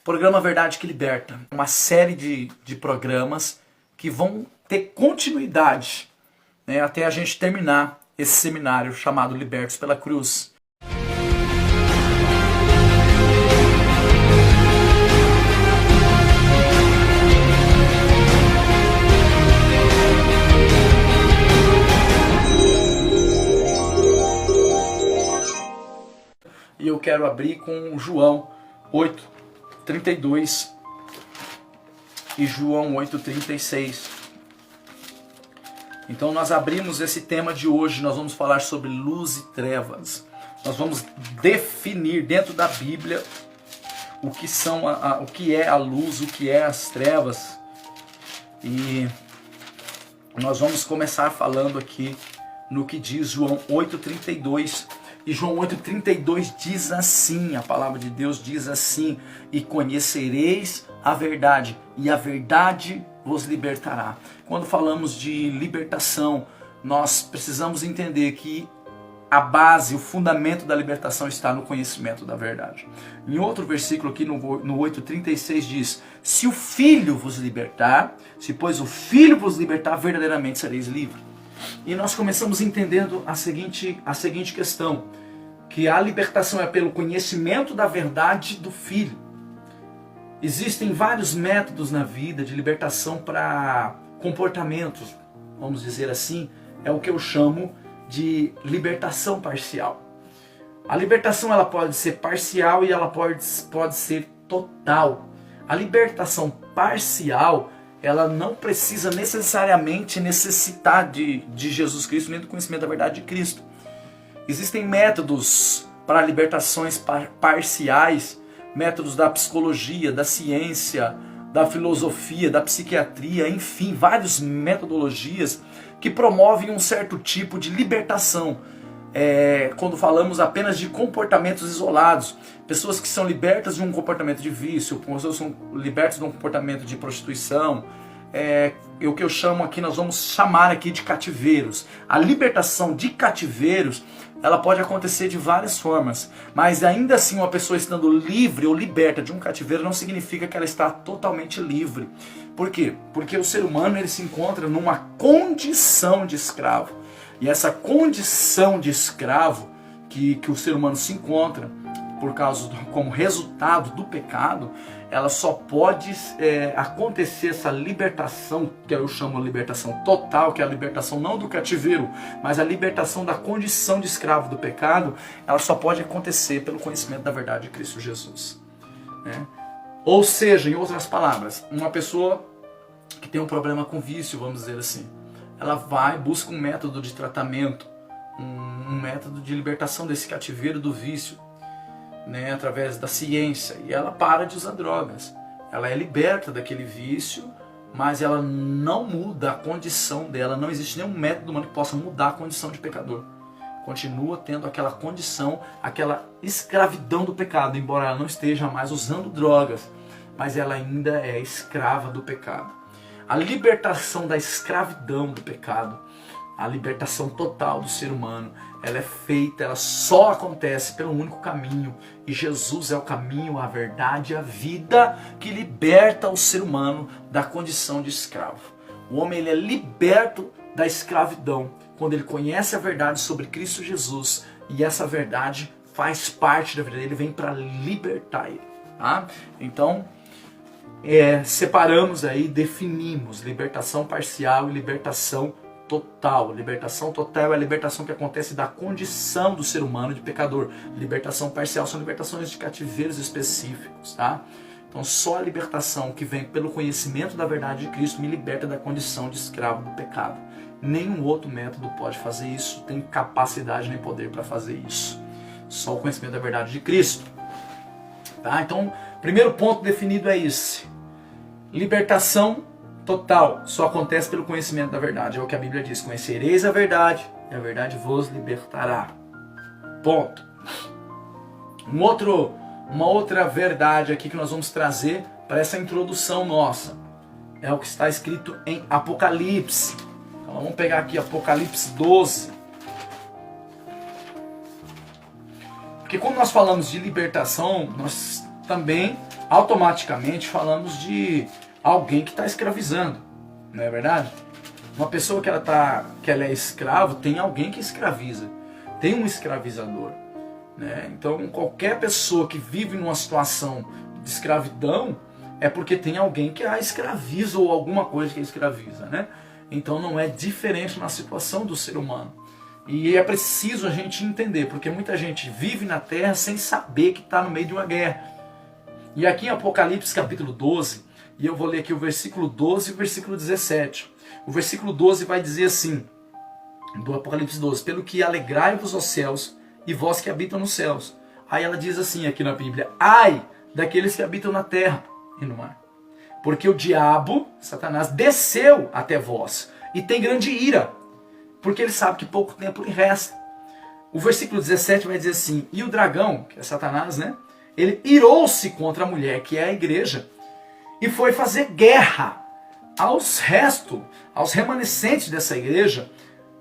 Programa Verdade que Liberta. Uma série de programas que vão ter continuidade, né, até a gente terminar esse seminário chamado Libertos pela Cruz. E eu quero abrir com João 8:32 e João 8:36. Então nós abrimos esse tema de hoje, nós vamos falar sobre luz e trevas. Nós vamos definir dentro da Bíblia o que são o que é a luz, o que é as trevas. E nós vamos começar falando aqui no que diz João 8:32. E João 8:32 diz assim, a palavra de Deus diz assim: e conhecereis a verdade, e a verdade vos libertará. Quando falamos de libertação, nós precisamos entender que a base, o fundamento da libertação está no conhecimento da verdade. Em outro versículo aqui no 8:36 diz: se o Filho vos libertar, se pois o Filho vos libertar, verdadeiramente sereis livres. E nós começamos entendendo a seguinte questão, que a libertação é pelo conhecimento da verdade do Filho. Existem vários métodos na vida de libertação para comportamentos, vamos dizer assim, é o que eu chamo de libertação parcial. A libertação ela pode ser parcial e ela pode ser total. A libertação parcial, ela não precisa necessariamente necessitar de Jesus Cristo, nem do conhecimento da verdade de Cristo. Existem métodos para libertações parciais, métodos da psicologia, da ciência, da filosofia, da psiquiatria, enfim, várias metodologias que promovem um certo tipo de libertação. Quando falamos apenas de comportamentos isolados, pessoas que são libertas de um comportamento de vício, pessoas que são libertas de um comportamento de prostituição, o que eu chamo aqui, nós vamos chamar aqui de cativeiros. A libertação de cativeiros, ela pode acontecer de várias formas, mas ainda assim uma pessoa estando livre ou liberta de um cativeiro não significa que ela está totalmente livre. Por quê? Porque o ser humano ele se encontra numa condição de escravo. E essa condição de escravo que o ser humano se encontra como resultado do pecado, ela só pode acontecer essa libertação, que eu chamo de libertação total, que é a libertação não do cativeiro, mas a libertação da condição de escravo do pecado, ela só pode acontecer pelo conhecimento da verdade de Cristo Jesus. Né? Ou seja, em outras palavras, uma pessoa que tem um problema com vício, vamos dizer assim, ela busca um método de tratamento, um método de libertação desse cativeiro do vício, né, através da ciência, e ela para de usar drogas. Ela é liberta daquele vício, mas ela não muda a condição dela. Não existe nenhum método humano que possa mudar a condição de pecador. Continua tendo aquela condição, aquela escravidão do pecado, embora ela não esteja mais usando drogas, mas ela ainda é escrava do pecado. A libertação da escravidão do pecado, a libertação total do ser humano, ela é feita, ela só acontece pelo único caminho. E Jesus é o caminho, a verdade e a vida que liberta o ser humano da condição de escravo. O homem ele é liberto da escravidão quando ele conhece a verdade sobre Cristo Jesus. E essa verdade faz parte da vida dele, vem para libertar ele. Tá? Então, separamos aí, definimos libertação parcial e libertação total. Libertação total é a libertação que acontece da condição do ser humano de pecador. Libertação parcial são libertações de cativeiros específicos, tá? Então só a libertação que vem pelo conhecimento da verdade de Cristo me liberta da condição de escravo do pecado. Nenhum outro método pode fazer isso, tem capacidade nem poder para fazer isso. Só o conhecimento da verdade de Cristo. Tá? Então, primeiro ponto definido é esse. Libertação total só acontece pelo conhecimento da verdade. É o que a Bíblia diz: conhecereis a verdade e a verdade vos libertará. Ponto. Uma outra verdade aqui que nós vamos trazer para essa introdução nossa é o que está escrito em Apocalipse. Então vamos pegar aqui Apocalipse 12. Porque quando nós falamos de libertação, nós também automaticamente falamos de alguém que está escravizando, não é verdade? Uma pessoa que ela é escravo, tem alguém que escraviza, tem um escravizador, né? Então qualquer pessoa que vive numa situação de escravidão é porque tem alguém que a escraviza ou alguma coisa que a escraviza, né? Então não é diferente na situação do ser humano. E é preciso a gente entender, porque muita gente vive na terra sem saber que está no meio de uma guerra. E aqui em Apocalipse capítulo 12, e eu vou ler aqui o versículo 12 e o versículo 17. O versículo 12 vai dizer assim, do Apocalipse 12, pelo que alegrai-vos aos céus, e vós que habitam nos céus. Aí ela diz assim aqui na Bíblia, ai daqueles que habitam na terra e no mar. Porque o diabo, Satanás, desceu até vós, e tem grande ira, porque ele sabe que pouco tempo lhe resta. O versículo 17 vai dizer assim, e o dragão, que é Satanás, né? Ele irou-se contra a mulher, que é a igreja, e foi fazer guerra aos restos, aos remanescentes dessa igreja,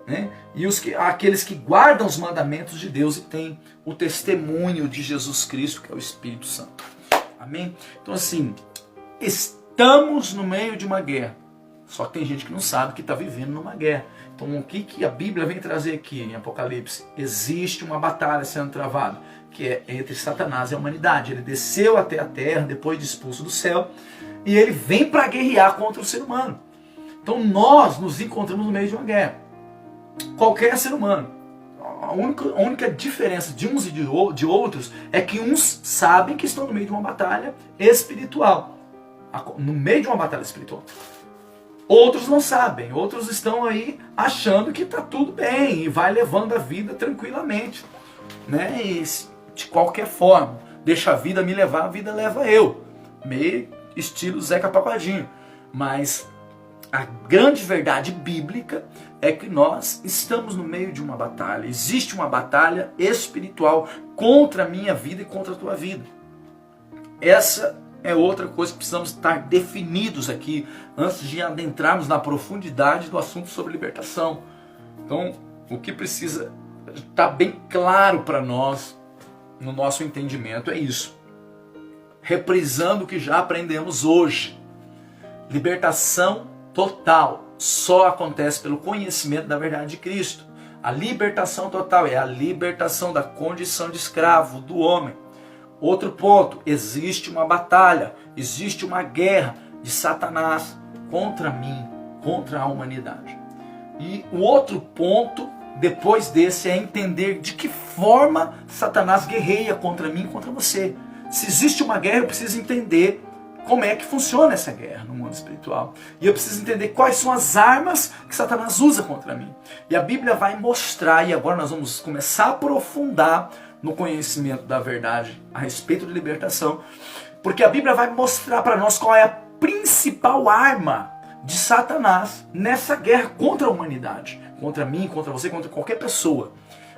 né? E aqueles que guardam os mandamentos de Deus e têm o testemunho de Jesus Cristo, que é o Espírito Santo. Amém? Então assim, estamos no meio de uma guerra. Só que tem gente que não sabe que está vivendo numa guerra. Então o que a Bíblia vem trazer aqui em Apocalipse? Existe uma batalha sendo travada, que é entre Satanás e a humanidade. Ele desceu até a terra, depois de expulso do céu, e ele vem para guerrear contra o ser humano. Então nós nos encontramos no meio de uma guerra. Qualquer ser humano. A única diferença de uns e de outros é que uns sabem que estão no meio de uma batalha espiritual. No meio de uma batalha espiritual. Outros não sabem, outros estão aí achando que está tudo bem e vai levando a vida tranquilamente, né? E de qualquer forma, deixa a vida me levar, a vida leva eu. Meio estilo Zeca Pagodinho. Mas a grande verdade bíblica é que nós estamos no meio de uma batalha. Existe uma batalha espiritual contra a minha vida e contra a tua vida. Essa é outra coisa que precisamos estar definidos aqui antes de adentrarmos na profundidade do assunto sobre libertação. Então, o que precisa estar bem claro para nós, no nosso entendimento, é isso. Reprisando o que já aprendemos hoje. Libertação total só acontece pelo conhecimento da verdade de Cristo. A libertação total é a libertação da condição de escravo do homem. Outro ponto, existe uma batalha, existe uma guerra de Satanás contra mim, contra a humanidade. E o outro ponto, depois desse, é entender de que forma Satanás guerreia contra mim e contra você. Se existe uma guerra, eu preciso entender como é que funciona essa guerra no mundo espiritual. E eu preciso entender quais são as armas que Satanás usa contra mim. E a Bíblia vai mostrar, e agora nós vamos começar a aprofundar no conhecimento da verdade a respeito de libertação, porque a Bíblia vai mostrar para nós qual é a principal arma de Satanás nessa guerra contra a humanidade, contra mim, contra você, contra qualquer pessoa.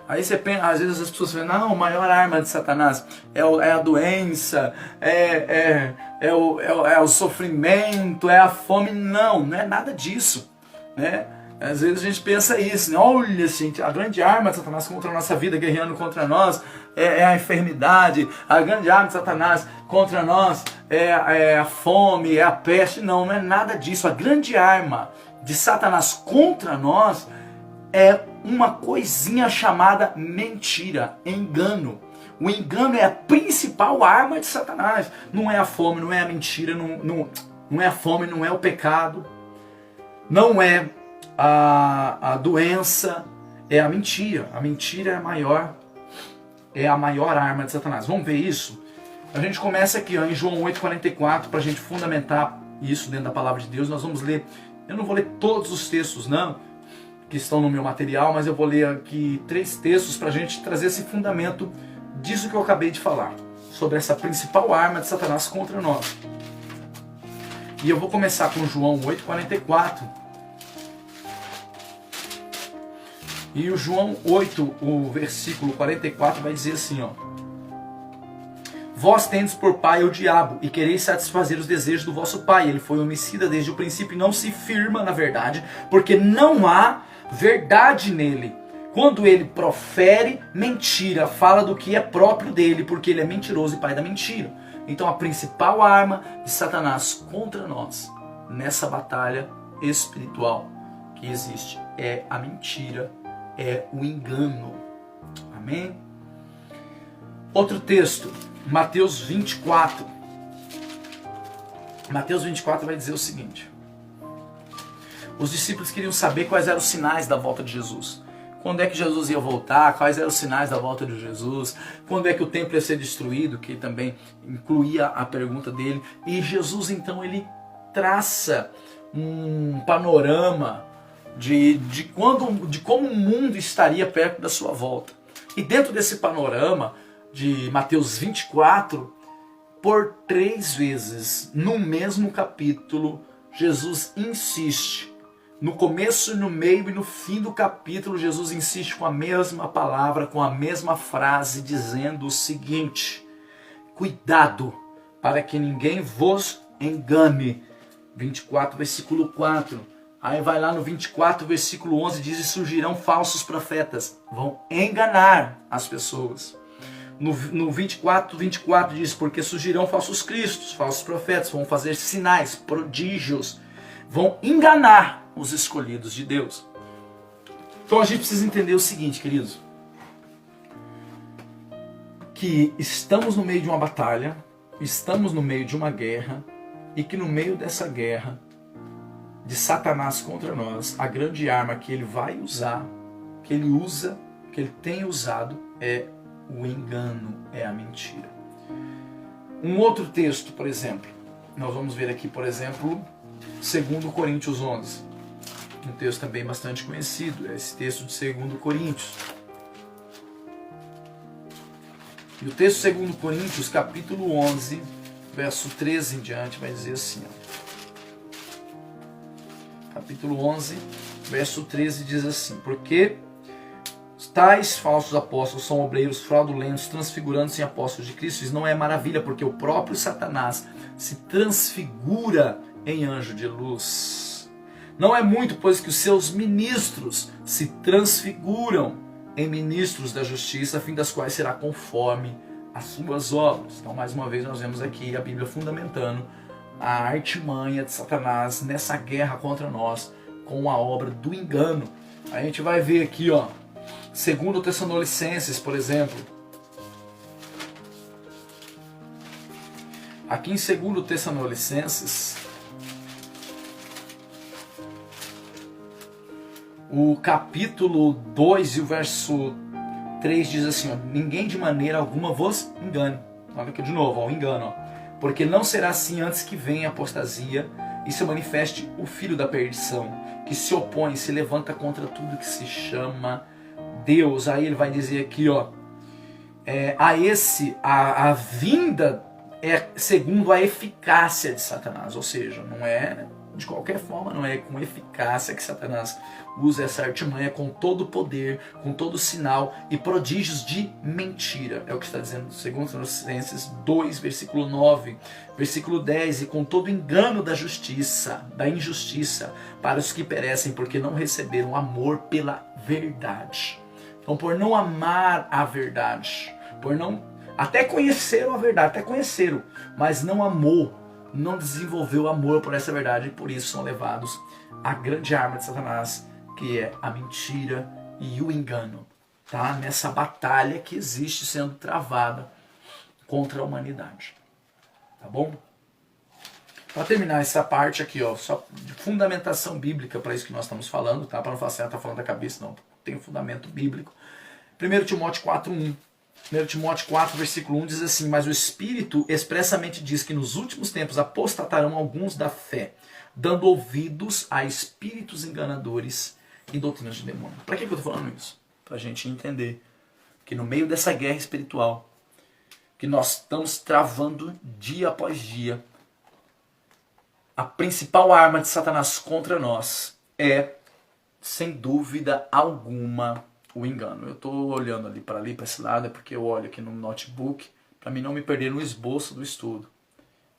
Aí você pensa, às vezes as pessoas falam, não, a maior arma de Satanás é a doença, é o sofrimento, é a fome. Não é nada disso, né? Às vezes a gente pensa isso, né? Olha, gente, a grande arma de Satanás contra a nossa vida, guerreando contra nós, é a enfermidade. A grande arma de Satanás contra nós é a fome, é a peste. Não é nada disso. A grande arma de Satanás contra nós é uma coisinha chamada mentira, engano. O engano é a principal arma de Satanás. Não é a fome, não é a mentira, não é a fome, não é o pecado, não é a doença, é a mentira. A mentira é a maior arma de Satanás. Vamos ver isso? A gente começa aqui ó, em João 8,44, para a gente fundamentar isso dentro da palavra de Deus. Nós vamos ler, eu não vou ler todos os textos não, que estão no meu material, mas eu vou ler aqui 3 textos para a gente trazer esse fundamento disso que eu acabei de falar, sobre essa principal arma de Satanás contra nós. E eu vou começar com João 8,44. E o João 8, o versículo 44 vai dizer assim, ó: Vós tendes por pai o diabo, e quereis satisfazer os desejos do vosso pai. Ele foi homicida desde o princípio e não se firma na verdade, porque não há verdade nele. Quando ele profere mentira, fala do que é próprio dele, porque ele é mentiroso e pai da mentira. Então a principal arma de Satanás contra nós, nessa batalha espiritual que existe, é a mentira, é o engano. Amém? Outro texto, Mateus 24. Mateus 24 vai dizer o seguinte: os discípulos queriam saber quais eram os sinais da volta de Jesus. Quando é que Jesus ia voltar? Quais eram os sinais da volta de Jesus? Quando é que o templo ia ser destruído? Que também incluía a pergunta dele. E Jesus então ele traça um panorama de como o mundo estaria perto da sua volta. E dentro desse panorama de Mateus 24, por 3 vezes no mesmo capítulo, Jesus insiste. No começo, no meio e no fim do capítulo, Jesus insiste com a mesma palavra, com a mesma frase, dizendo o seguinte: cuidado para que ninguém vos engane. 24, versículo 4. Aí vai lá no 24, versículo 11, diz: e surgirão falsos profetas, vão enganar as pessoas. No 24 diz: porque surgirão falsos cristos, falsos profetas, vão fazer sinais, prodígios, vão enganar os escolhidos de Deus. Então a gente precisa entender o seguinte, queridos, que estamos no meio de uma batalha, estamos no meio de uma guerra, e que no meio dessa guerra de Satanás contra nós, a grande arma que ele vai usar, que ele usa, que ele tem usado, é o engano, é a mentira. Um outro texto, por exemplo, nós vamos ver aqui, por exemplo, 2 Coríntios 11. Um texto também bastante conhecido, é esse texto de 2 Coríntios. E o texto de 2 Coríntios, capítulo 11, verso 13 em diante, vai dizer assim, capítulo 11, verso 13 diz assim: porque tais falsos apóstolos são obreiros fraudulentos, transfigurando-se em apóstolos de Cristo. Isso não é maravilha, porque o próprio Satanás se transfigura em anjo de luz. Não é muito, pois, que os seus ministros se transfiguram em ministros da justiça, a fim das quais será conforme as suas obras. Então, mais uma vez, nós vemos aqui a Bíblia fundamentando a artimanha de Satanás nessa guerra contra nós com a obra do engano. A gente vai ver aqui, 2 Tessalonicenses, por exemplo. Aqui em 2 Tessalonicenses, o capítulo 2 e o verso 3 diz assim: ninguém de maneira alguma vos engane. Olha aqui de novo, o engano. Porque não será assim antes que venha a apostasia e se manifeste o filho da perdição, que se opõe, se levanta contra tudo que se chama Deus. Aí ele vai dizer aqui, a vinda é segundo a eficácia de Satanás, ou seja, não é de qualquer forma, não é com eficácia que Satanás usa essa artimanha, com todo o poder, com todo o sinal e prodígios de mentira. É o que está dizendo 2 Tessalonicenses 2, versículo 9, versículo 10, e com todo o engano da justiça, da injustiça, para os que perecem, porque não receberam amor pela verdade. Então, por não amar a verdade, por não, até conheceram a verdade, até conheceram, mas não amou, não desenvolveu amor por essa verdade, e por isso são levados à grande arma de Satanás, que é a mentira e o engano, tá? Nessa batalha que existe sendo travada contra a humanidade, tá bom? Para terminar essa parte aqui, só de fundamentação bíblica para isso que nós estamos falando, tá? Para não falar assim, tá falando da cabeça, não, tem um fundamento bíblico. 1 Timóteo 4:1. 1 Timóteo 4, versículo 1 diz assim: mas o Espírito expressamente diz que nos últimos tempos apostatarão alguns da fé, dando ouvidos a espíritos enganadores e doutrinas de demônio. Para que eu estou falando isso? Para a gente entender que no meio dessa guerra espiritual, que nós estamos travando dia após dia, a principal arma de Satanás contra nós é, sem dúvida alguma, o engano. Eu estou olhando ali para esse lado, é porque eu olho aqui no notebook, para mim não me perder no esboço do estudo.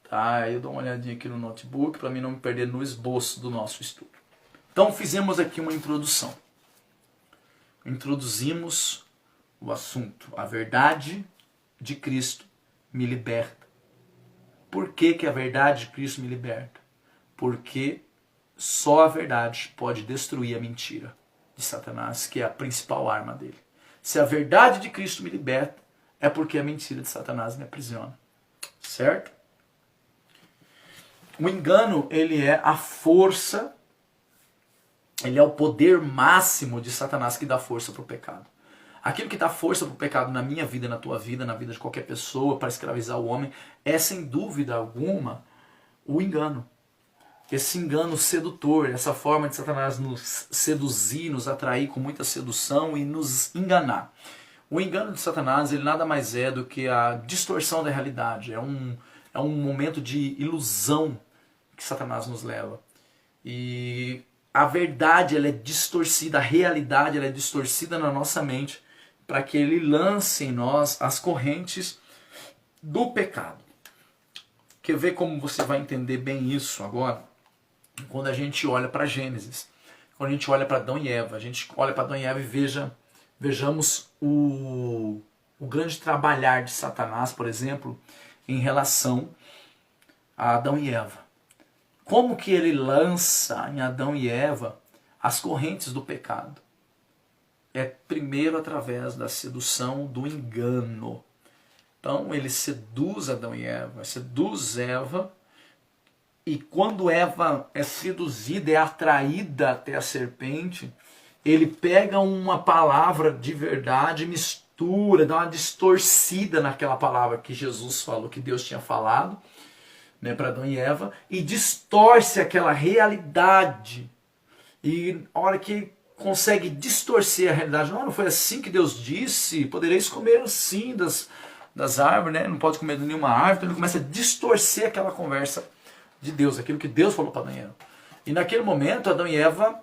Tá? Eu dou uma olhadinha aqui no notebook, para mim não me perder no esboço do nosso estudo. Então fizemos aqui uma introdução. Introduzimos o assunto. A verdade de Cristo me liberta. Por que que a verdade de Cristo me liberta? Porque só a verdade pode destruir a mentira de Satanás, que é a principal arma dele. Se a verdade de Cristo me liberta, é porque a mentira de Satanás me aprisiona. Certo? O engano, ele é a força, ele é o poder máximo de Satanás que dá força para o pecado. Aquilo que dá força para o pecado na minha vida, na tua vida, na vida de qualquer pessoa, para escravizar o homem, é sem dúvida alguma o engano. Esse engano sedutor, essa forma de Satanás nos seduzir, nos atrair com muita sedução e nos enganar. O engano de Satanás, ele nada mais é do que a distorção da realidade. É um momento de ilusão que Satanás nos leva. E a verdade, ela é distorcida, a realidade, ela é distorcida na nossa mente para que ele lance em nós as correntes do pecado. Quer ver como você vai entender bem isso agora? Quando a gente olha para Gênesis, quando a gente olha para Adão e Eva, a gente olha para Adão e Eva e vejamos o grande trabalhar de Satanás, por exemplo, em relação a Adão e Eva. Como que ele lança em Adão e Eva as correntes do pecado? É primeiro através da sedução, do engano. Então ele seduz Adão e Eva, seduz Eva, e quando Eva é seduzida, é atraída até a serpente, ele pega uma palavra de verdade, mistura, dá uma distorcida naquela palavra que Jesus falou, que Deus tinha falado, né, para Adão e Eva, e distorce aquela realidade. E a hora que consegue distorcer a realidade, não foi assim que Deus disse, podereis comer sim das árvores, né? Não pode comer de nenhuma árvore, então ele começa a distorcer aquela conversa de Deus, aquilo que Deus falou para Adão e Eva. E naquele momento, Adão e Eva,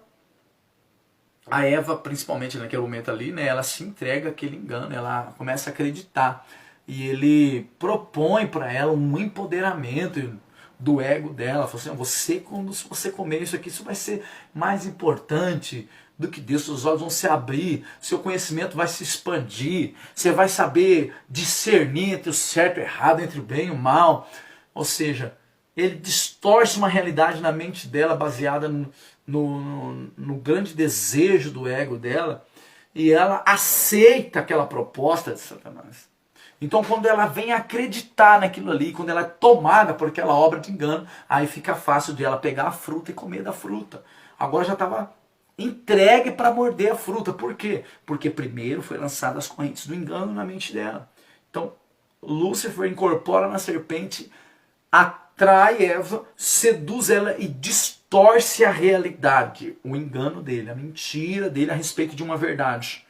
a Eva principalmente naquele momento ali, né, ela se entrega àquele engano, ela começa a acreditar. E ele propõe para ela um empoderamento do ego dela. Fala assim, se você comer isso aqui, isso vai ser mais importante do que Deus. Seus olhos vão se abrir, seu conhecimento vai se expandir, você vai saber discernir entre o certo e o errado, entre o bem e o mal. Ou seja, ele distorce uma realidade na mente dela baseada no grande desejo do ego dela, e ela aceita aquela proposta de Satanás. Então quando ela vem acreditar naquilo ali, quando ela é tomada por aquela obra de engano, aí fica fácil de ela pegar a fruta e comer da fruta. Agora já estava entregue para morder a fruta. Por quê? Porque primeiro foi lançadas as correntes do engano na mente dela. Então Lúcifer incorpora na serpente, atrai Eva, seduz ela e distorce a realidade, o engano dele, a mentira dele a respeito de uma verdade.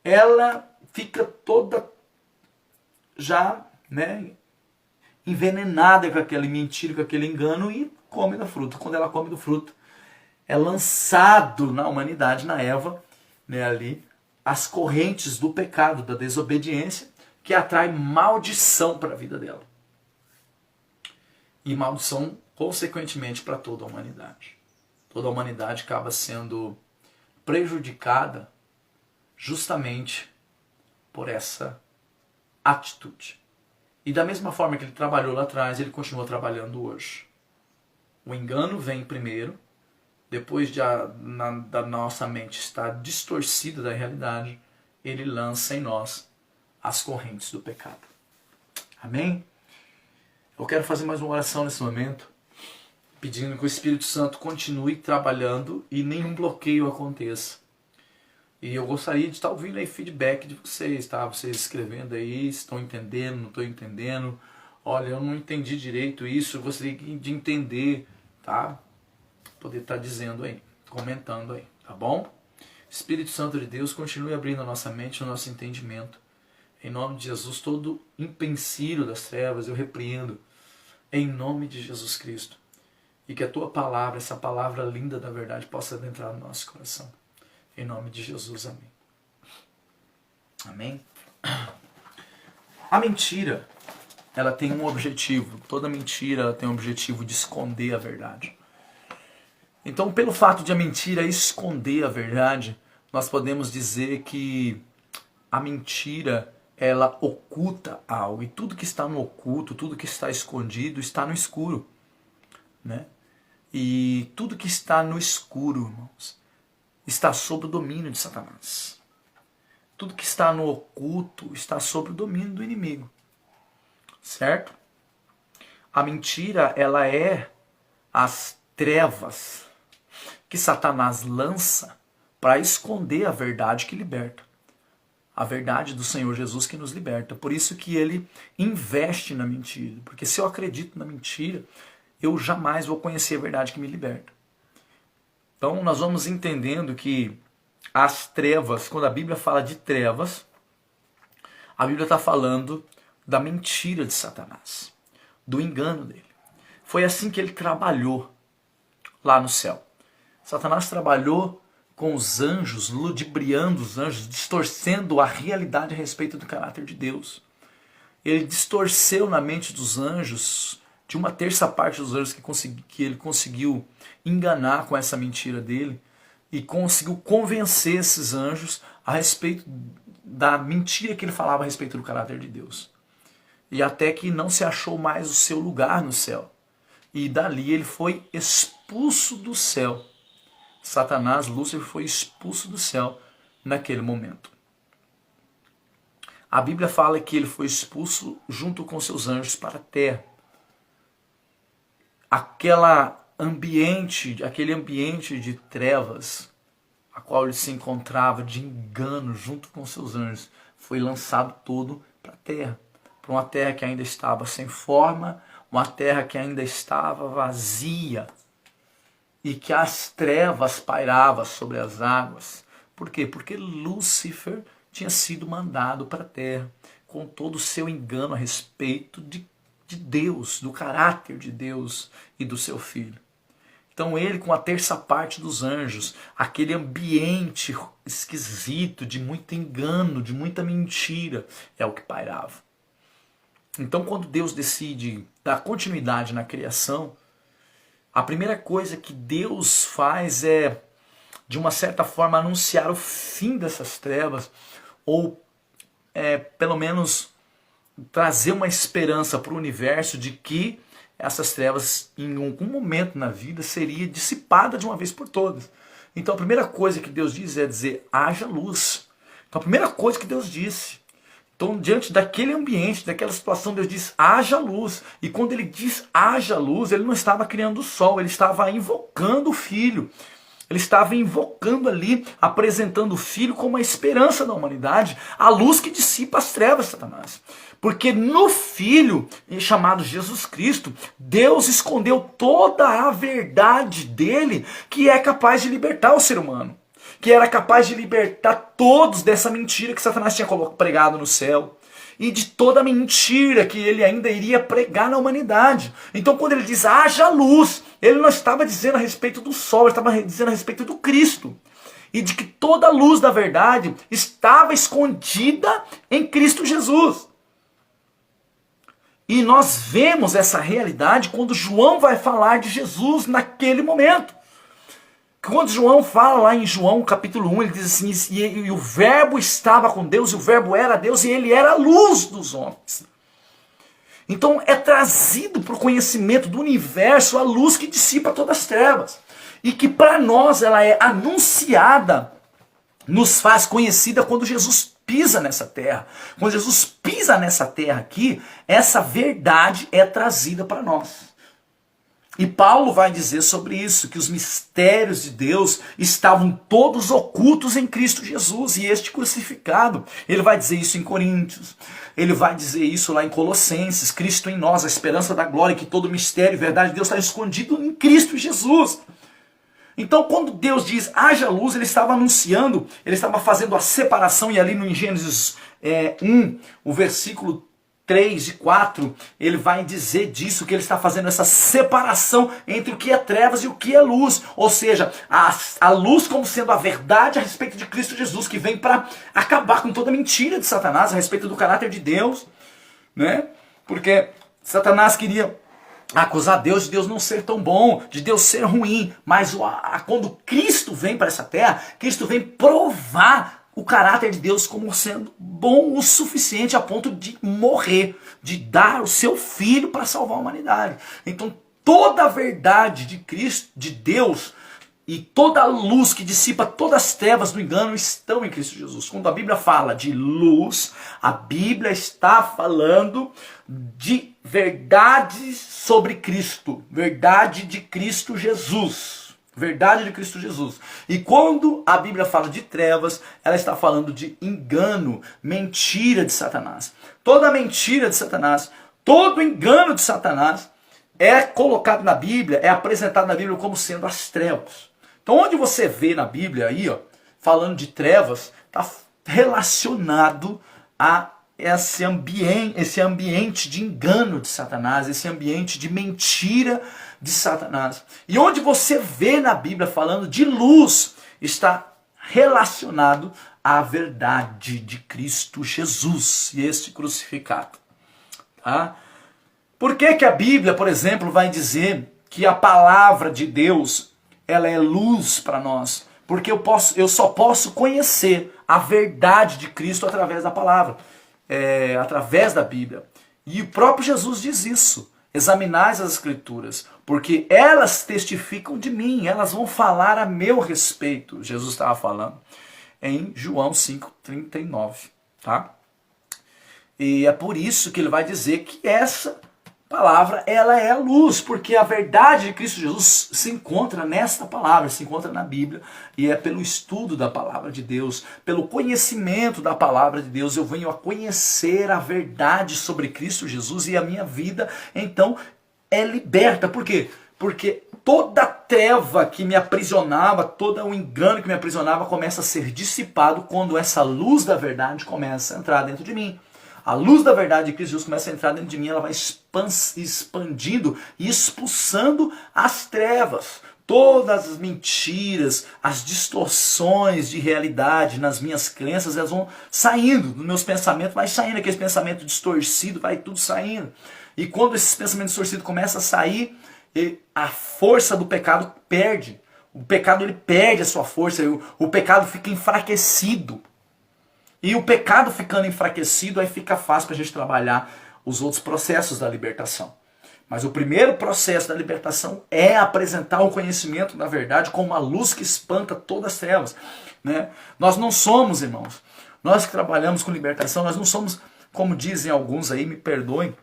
Ela fica toda já, né, envenenada com aquela mentira, com aquele engano, e come da fruta. Quando ela come do fruto, é lançado na humanidade, na Eva, né, ali, as correntes do pecado, da desobediência, que atrai maldição para a vida dela. E maldição, consequentemente, para toda a humanidade. Toda a humanidade acaba sendo prejudicada justamente por essa atitude. E da mesma forma que ele trabalhou lá atrás, ele continua trabalhando hoje. O engano vem primeiro, depois da nossa mente estar distorcida da realidade, ele lança em nós as correntes do pecado. Amém? Eu quero fazer mais uma oração nesse momento, pedindo que o Espírito Santo continue trabalhando e nenhum bloqueio aconteça. E eu gostaria de estar ouvindo aí feedback de vocês, tá? Vocês escrevendo aí, se estão entendendo, não estão entendendo. Olha, eu não entendi direito isso, eu gostaria de entender, tá? Poder estar dizendo aí, comentando aí, tá bom? Espírito Santo de Deus, continue abrindo a nossa mente, o nosso entendimento. Em nome de Jesus, todo empecilho das trevas eu repreendo, em nome de Jesus Cristo. E que a tua palavra, essa palavra linda da verdade, possa adentrar no nosso coração. Em nome de Jesus, amém. Amém? A mentira, ela tem um objetivo. Toda mentira ela tem um objetivo de esconder a verdade. Então, pelo fato de a mentira esconder a verdade, nós podemos dizer que a mentira, ela oculta algo. E tudo que está no oculto, tudo que está escondido, está no escuro, né? E tudo que está no escuro, irmãos, está sob o domínio de Satanás. Tudo que está no oculto está sob o domínio do inimigo. Certo? A mentira, ela é as trevas que Satanás lança para esconder a verdade que liberta. A verdade do Senhor Jesus que nos liberta. Por isso que ele investe na mentira. Porque se eu acredito na mentira, eu jamais vou conhecer a verdade que me liberta. Então nós vamos entendendo que as trevas, quando a Bíblia fala de trevas, a Bíblia está falando da mentira de Satanás, do engano dele. Foi assim que ele trabalhou lá no céu. Satanás trabalhou com os anjos, ludibriando os anjos, distorcendo a realidade a respeito do caráter de Deus. Ele distorceu na mente dos anjos, de uma terça parte dos anjos que ele conseguiu enganar com essa mentira dele, e conseguiu convencer esses anjos a respeito da mentira que ele falava a respeito do caráter de Deus. E até que não se achou mais o seu lugar no céu. E dali ele foi expulso do céu. Satanás, Lúcifer, foi expulso do céu naquele momento. A Bíblia fala que ele foi expulso junto com seus anjos para a terra. Aquele ambiente de trevas, a qual ele se encontrava de engano junto com seus anjos, foi lançado todo para a terra. Para uma terra que ainda estava sem forma, uma terra que ainda estava vazia, e que as trevas pairavam sobre as águas. Por quê? Porque Lúcifer tinha sido mandado para a terra com todo o seu engano a respeito de Deus, do caráter de Deus e do seu Filho. Então ele, com a terça parte dos anjos, aquele ambiente esquisito de muito engano, de muita mentira, é o que pairava. Então quando Deus decide dar continuidade na criação, a primeira coisa que Deus faz é, de uma certa forma, anunciar o fim dessas trevas, ou pelo menos trazer uma esperança para o universo de que essas trevas, em algum momento na vida, seria dissipada de uma vez por todas. Então a primeira coisa que Deus diz é dizer, haja luz. Então a primeira coisa que Deus disse. Então, diante daquele ambiente, daquela situação, Deus diz, haja luz. E quando ele diz haja luz, ele não estava criando o sol, ele estava invocando o Filho. Ele estava invocando ali, apresentando o Filho como a esperança da humanidade, a luz que dissipa as trevas, Satanás. Porque no Filho, chamado Jesus Cristo, Deus escondeu toda a verdade dele, que é capaz de libertar o ser humano. Que era capaz de libertar todos dessa mentira que Satanás tinha pregado no céu. E de toda a mentira que ele ainda iria pregar na humanidade. Então quando ele diz, haja luz, ele não estava dizendo a respeito do sol, ele estava dizendo a respeito do Cristo. E de que toda a luz da verdade estava escondida em Cristo Jesus. E nós vemos essa realidade quando João vai falar de Jesus naquele momento. Quando João fala lá em João capítulo 1, ele diz assim, e o verbo estava com Deus, e o verbo era Deus, e ele era a luz dos homens. Então é trazido para o conhecimento do universo a luz que dissipa todas as trevas. E que para nós ela é anunciada, nos faz conhecida quando Jesus pisa nessa terra. Quando Jesus pisa nessa terra aqui, essa verdade é trazida para nós. E Paulo vai dizer sobre isso, que os mistérios de Deus estavam todos ocultos em Cristo Jesus e este crucificado. Ele vai dizer isso em Coríntios, ele vai dizer isso lá em Colossenses, Cristo em nós, a esperança da glória, que todo mistério e verdade de Deus está escondido em Cristo Jesus. Então quando Deus diz, haja luz, ele estava anunciando, ele estava fazendo a separação, e ali no Gênesis 1, o versículo 3 e 4, ele vai dizer disso, que ele está fazendo essa separação entre o que é trevas e o que é luz. Ou seja, a luz como sendo a verdade a respeito de Cristo Jesus, que vem para acabar com toda mentira de Satanás a respeito do caráter de Deus, né? Porque Satanás queria acusar Deus de Deus não ser tão bom, de Deus ser ruim, mas quando Cristo vem para essa terra, Cristo vem provar o caráter de Deus como sendo bom o suficiente a ponto de morrer, de dar o seu filho para salvar a humanidade. Então toda a verdade de Cristo, de Deus, e toda a luz que dissipa todas as trevas do engano estão em Cristo Jesus. Quando a Bíblia fala de luz, a Bíblia está falando de verdades sobre Cristo. Verdade de Cristo Jesus. Verdade de Cristo Jesus. E quando a Bíblia fala de trevas, ela está falando de engano, mentira de Satanás. Toda mentira de Satanás, todo engano de Satanás é colocado na Bíblia, é apresentado na Bíblia como sendo as trevas. Então onde você vê na Bíblia aí, ó, falando de trevas, está relacionado a esse ambiente de engano de Satanás, esse ambiente de mentira de Satanás. E onde você vê na Bíblia falando de luz, está relacionado à verdade de Cristo Jesus e este crucificado. Tá? Por que que a Bíblia, por exemplo, vai dizer que a palavra de Deus ela é luz para nós? Porque eu só posso conhecer a verdade de Cristo através da palavra, através da Bíblia. E o próprio Jesus diz isso. Examinais as Escrituras, porque elas testificam de mim, elas vão falar a meu respeito. Jesus estava falando em João 5,39. Tá? E é por isso que ele vai dizer que essa palavra, ela é a luz, porque a verdade de Cristo Jesus se encontra nesta palavra, se encontra na Bíblia, e é pelo estudo da palavra de Deus, pelo conhecimento da palavra de Deus, eu venho a conhecer a verdade sobre Cristo Jesus, e a minha vida, então, é liberta. Por quê? Porque toda treva que me aprisionava, todo o engano que me aprisionava, começa a ser dissipado quando essa luz da verdade começa a entrar dentro de mim. A luz da verdade de Cristo Jesus começa a entrar dentro de mim, ela vai expandindo e expulsando as trevas. Todas as mentiras, as distorções de realidade nas minhas crenças, elas vão saindo dos meus pensamentos, vai saindo, aquele pensamento distorcido, vai tudo saindo. E quando esse pensamento distorcido começa a sair, a força do pecado perde. O pecado ele perde a sua força, o pecado fica enfraquecido. E o pecado ficando enfraquecido, aí fica fácil para a gente trabalhar os outros processos da libertação. Mas o primeiro processo da libertação é apresentar o conhecimento da verdade como uma luz que espanta todas as trevas. Né? Nós não somos, irmãos, nós que trabalhamos com libertação, nós não somos, como dizem alguns aí, me perdoem,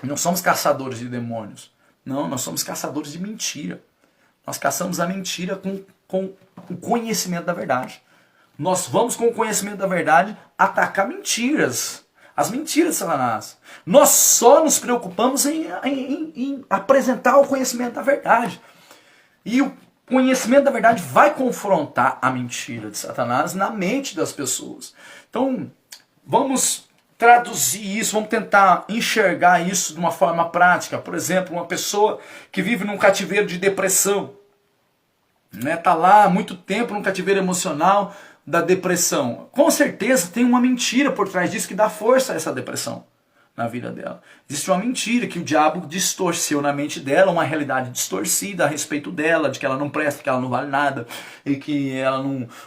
não somos caçadores de demônios. Não, nós somos caçadores de mentira. Nós caçamos a mentira com o conhecimento da verdade. Nós vamos, com o conhecimento da verdade, atacar mentiras. As mentiras de Satanás. Nós só nos preocupamos em apresentar o conhecimento da verdade. E o conhecimento da verdade vai confrontar a mentira de Satanás na mente das pessoas. Então, vamos traduzir isso, vamos tentar enxergar isso de uma forma prática. Por exemplo, uma pessoa que vive num cativeiro de depressão, né, tá lá há muito tempo num cativeiro emocional da depressão. Com certeza tem uma mentira por trás disso que dá força a essa depressão na vida dela. Existe uma mentira que o diabo distorceu na mente dela, uma realidade distorcida a respeito dela, de que ela não presta, que ela não vale nada, e que ela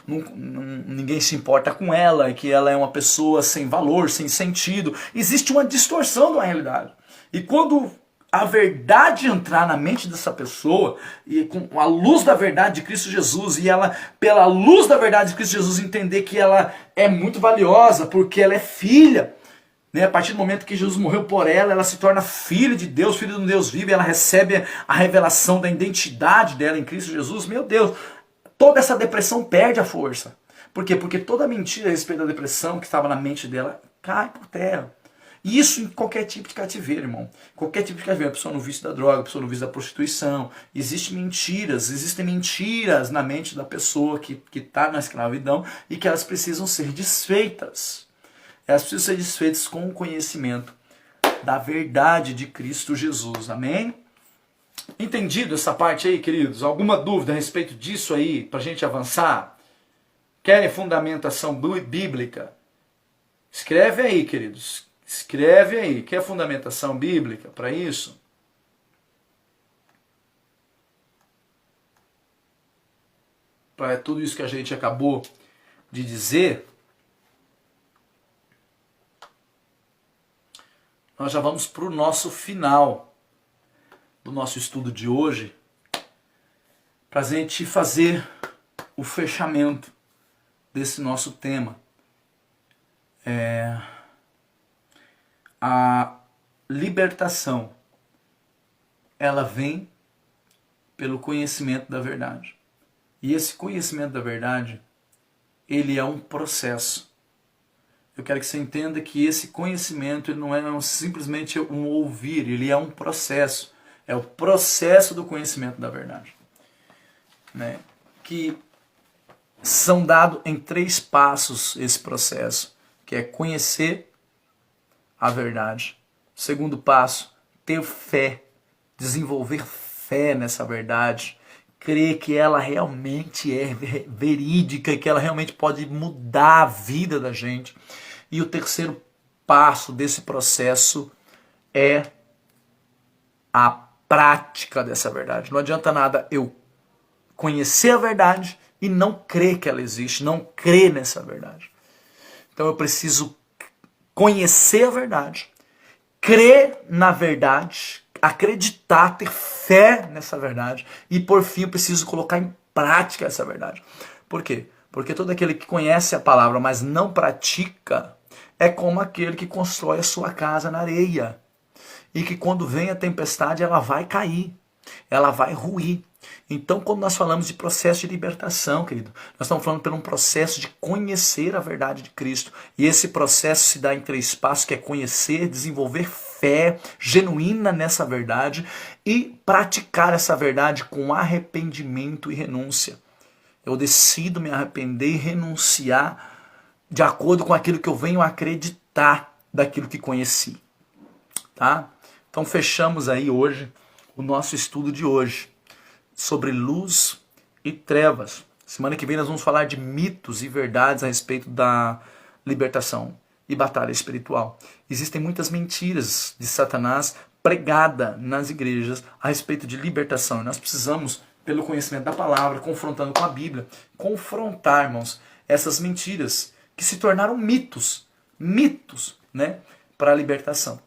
ninguém se importa com ela, e que ela é uma pessoa sem valor, sem sentido. Existe uma distorção da realidade. E quando a verdade entrar na mente dessa pessoa, e com a luz da verdade de Cristo Jesus, e ela, pela luz da verdade de Cristo Jesus, entender que ela é muito valiosa, porque ela é filha, né? A partir do momento que Jesus morreu por ela, ela se torna filha de Deus, filha de um Deus vivo, e ela recebe a revelação da identidade dela em Cristo Jesus. Meu Deus, toda essa depressão perde a força. Por quê? Porque toda a mentira a respeito da depressão que estava na mente dela cai por terra. E isso em qualquer tipo de cativeiro, irmão. Qualquer tipo de cativeiro. A pessoa no vício da droga, a pessoa no vício da prostituição. Existem mentiras na mente da pessoa que está na escravidão e que elas precisam ser desfeitas. Elas precisam ser desfeitas com o conhecimento da verdade de Cristo Jesus. Amém? Entendido essa parte aí, queridos? Alguma dúvida a respeito disso aí, para a gente avançar? Querem fundamentação bíblica? Escreve aí, queridos. Escreve aí. Quer fundamentação bíblica para isso? Para tudo isso que a gente acabou de dizer, nós já vamos para o nosso final do nosso estudo de hoje, para a gente fazer o fechamento desse nosso tema. A libertação, ela vem pelo conhecimento da verdade. E esse conhecimento da verdade, ele é um processo. Eu quero que você entenda que esse conhecimento ele não é simplesmente um ouvir, ele é um processo. É o processo do conhecimento da verdade. Né? Que são dados em 3 passos esse processo, que é conhecer a verdade. Segundo passo, ter fé, desenvolver fé nessa verdade, crer que ela realmente é verídica, que ela realmente pode mudar a vida da gente. E o terceiro passo desse processo é a prática dessa verdade. Não adianta nada eu conhecer a verdade e não crer que ela existe, não crer nessa verdade. Então eu preciso conhecer a verdade, crer na verdade, acreditar, ter fé nessa verdade e por fim eu preciso colocar em prática essa verdade. Por quê? Porque todo aquele que conhece a palavra, mas não pratica, é como aquele que constrói a sua casa na areia e que quando vem a tempestade ela vai cair, ela vai ruir. Então, quando nós falamos de processo de libertação, querido, nós estamos falando por um processo de conhecer a verdade de Cristo. E esse processo se dá em 3 passos, que é conhecer, desenvolver fé genuína nessa verdade e praticar essa verdade com arrependimento e renúncia. Eu decido me arrepender e renunciar de acordo com aquilo que eu venho a acreditar daquilo que conheci. Tá? Então, fechamos aí hoje o nosso estudo de hoje sobre luz e trevas. Semana que vem nós vamos falar de mitos e verdades a respeito da libertação e batalha espiritual. Existem muitas mentiras de Satanás pregadas nas igrejas a respeito de libertação. E nós precisamos, pelo conhecimento da palavra, confrontando com a Bíblia, confrontar, irmãos, essas mentiras que se tornaram mitos, né, para a libertação.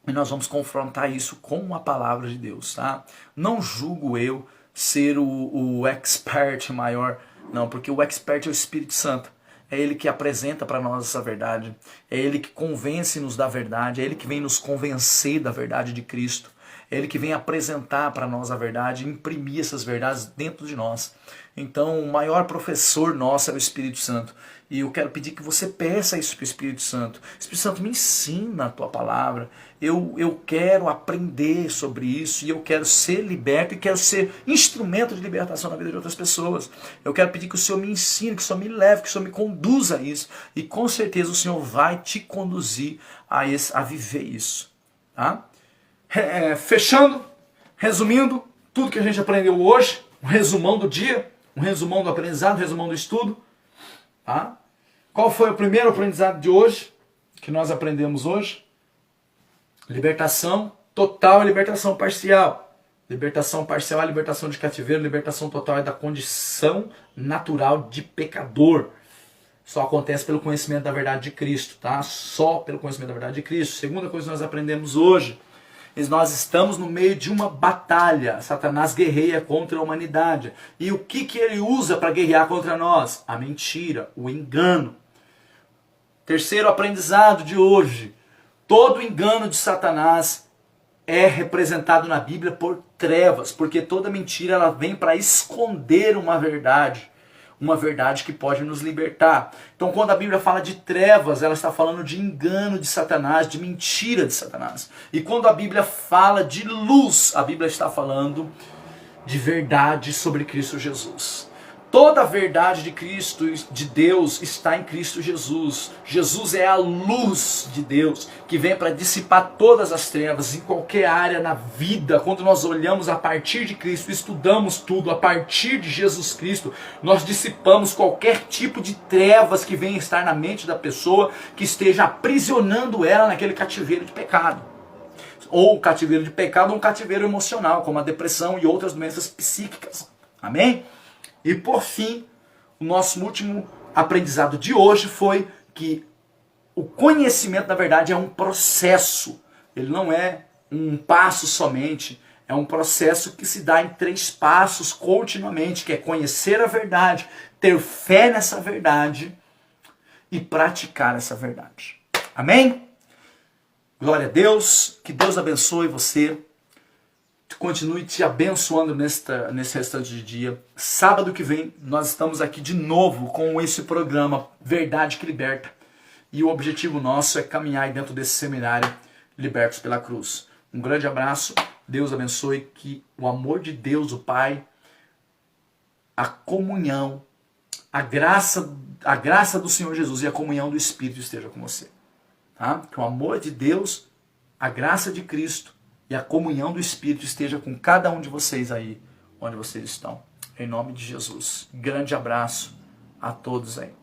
E nós vamos confrontar isso com a palavra de Deus, tá? Não julgo eu ser o expert maior, não, porque o expert é o Espírito Santo. É Ele que apresenta para nós essa verdade. É Ele que convence-nos da verdade. É Ele que vem nos convencer da verdade de Cristo. É Ele que vem apresentar para nós a verdade e imprimir essas verdades dentro de nós. Então, o maior professor nosso é o Espírito Santo. E eu quero pedir que você peça isso para o Espírito Santo. Espírito Santo, me ensina a tua palavra. Eu quero aprender sobre isso e eu quero ser liberto e quero ser instrumento de libertação na vida de outras pessoas. Eu quero pedir que o Senhor me ensine, que o Senhor me leve, que o Senhor me conduza a isso. E com certeza o Senhor vai te conduzir a viver isso. Tá? Fechando, resumindo, tudo que a gente aprendeu hoje, um resumão do dia, um resumão do aprendizado, um resumão do estudo. Tá? Qual foi o primeiro aprendizado de hoje, que nós aprendemos hoje? Libertação total e libertação parcial. Libertação parcial é a libertação de cativeiro, libertação total é da condição natural de pecador. Só acontece pelo conhecimento da verdade de Cristo, tá? Só pelo conhecimento da verdade de Cristo. Segunda coisa que nós aprendemos hoje, nós estamos no meio de uma batalha. Satanás guerreia contra a humanidade. E o que ele usa para guerrear contra nós? A mentira, o engano. Terceiro aprendizado de hoje. Todo engano de Satanás é representado na Bíblia por trevas, porque toda mentira ela vem para esconder uma verdade que pode nos libertar. Então, quando a Bíblia fala de trevas, ela está falando de engano de Satanás, de mentira de Satanás. E quando a Bíblia fala de luz, a Bíblia está falando de verdade sobre Cristo Jesus. Toda a verdade de Cristo, de Deus, está em Cristo Jesus. Jesus é a luz de Deus, que vem para dissipar todas as trevas em qualquer área na vida. Quando nós olhamos a partir de Cristo, estudamos tudo a partir de Jesus Cristo, nós dissipamos qualquer tipo de trevas que venha estar na mente da pessoa, que esteja aprisionando ela naquele cativeiro de pecado. Ou cativeiro de pecado, ou um cativeiro emocional, como a depressão e outras doenças psíquicas. Amém? E por fim, o nosso último aprendizado de hoje foi que o conhecimento da verdade é um processo. ele não é um passo somente, é um processo que se dá em 3 passos continuamente, que é conhecer a verdade, ter fé nessa verdade e praticar essa verdade. Amém? Glória a Deus, que Deus abençoe você, continue te abençoando nesse restante de dia. Sábado que vem nós estamos aqui de novo com esse programa Verdade que Liberta. E o objetivo nosso é caminhar aí dentro desse seminário Libertos pela Cruz. Um grande abraço, Deus abençoe, que o amor de Deus, o Pai, a comunhão, a graça do Senhor Jesus e a comunhão do Espírito esteja com você. Tá? Que o amor de Deus, a graça de Cristo e a comunhão do Espírito esteja com cada um de vocês aí, onde vocês estão. Em nome de Jesus. Grande abraço a todos aí.